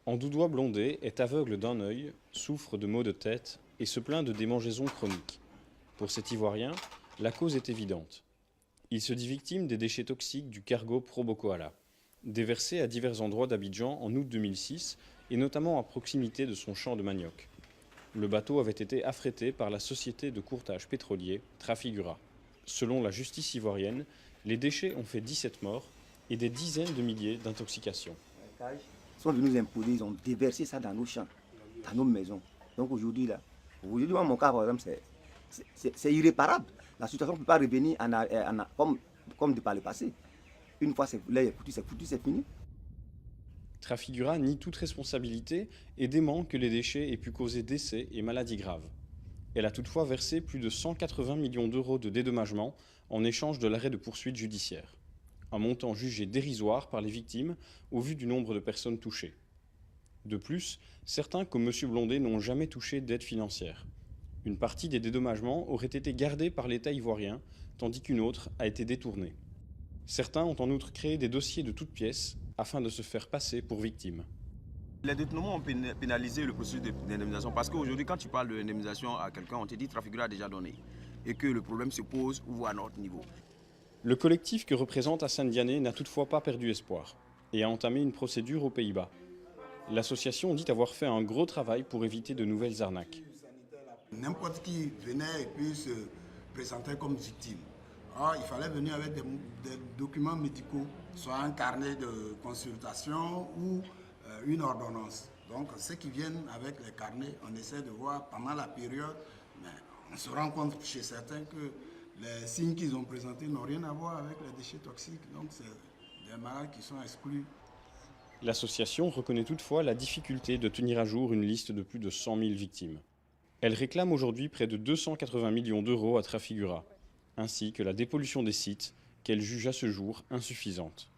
Andoudois Blondet est aveugle d'un œil, souffre de maux de tête et se plaint de démangeaisons chroniques. Pour cet Ivoirien, la cause est évidente. Il se dit victime des déchets toxiques du cargo Pro Boko Haram, déversés à divers endroits d'Abidjan en août 2006 et notamment à proximité de son champ de manioc. Le bateau avait été affrété par la société de courtage pétrolier Trafigura. Selon la justice ivoirienne, les déchets ont fait 17 morts et des dizaines de milliers d'intoxications. Ils sont venus nous imposer, ils ont déversé ça dans nos champs, dans nos maisons. Donc aujourd'hui, mon cas, par exemple, c'est irréparable. La situation ne peut pas revenir comme par le passé. Une fois là, c'est foutu, c'est fini. Trafigura nie toute responsabilité et dément que les déchets aient pu causer décès et maladies graves. Elle a toutefois versé plus de 180 millions d'euros de dédommagement en échange de l'arrêt de poursuites judiciaires. Un montant jugé dérisoire par les victimes au vu du nombre de personnes touchées. De plus, certains comme M. Blondet n'ont jamais touché d'aide financière. Une partie des dédommagements aurait été gardée par l'État ivoirien, tandis qu'une autre a été détournée. Certains ont en outre créé des dossiers de toutes pièces afin de se faire passer pour victimes. Les détournements ont pénalisé le processus d'indemnisation parce qu'aujourd'hui, quand tu parles d'indemnisation à quelqu'un, on te dit Trafigura a déjà donné et que le problème se pose ou à notre niveau. Le collectif que représente Hassan Diané n'a toutefois pas perdu espoir et a entamé une procédure aux Pays-Bas. L'association dit avoir fait un gros travail pour éviter de nouvelles arnaques. N'importe qui venait et puis se présentait comme victime. Alors, il fallait venir avec des documents médicaux, soit un carnet de consultation ou une ordonnance. Donc ceux qui viennent avec les carnets, on essaie de voir pendant la période, mais on se rend compte chez certains que les signes qu'ils ont présentés n'ont rien à voir avec les déchets toxiques. Donc c'est des malades qui sont exclus. L'association reconnaît toutefois la difficulté de tenir à jour une liste de plus de 100 000 victimes. Elle réclame aujourd'hui près de 280 millions d'euros à Trafigura, ainsi que la dépollution des sites qu'elle juge à ce jour insuffisante.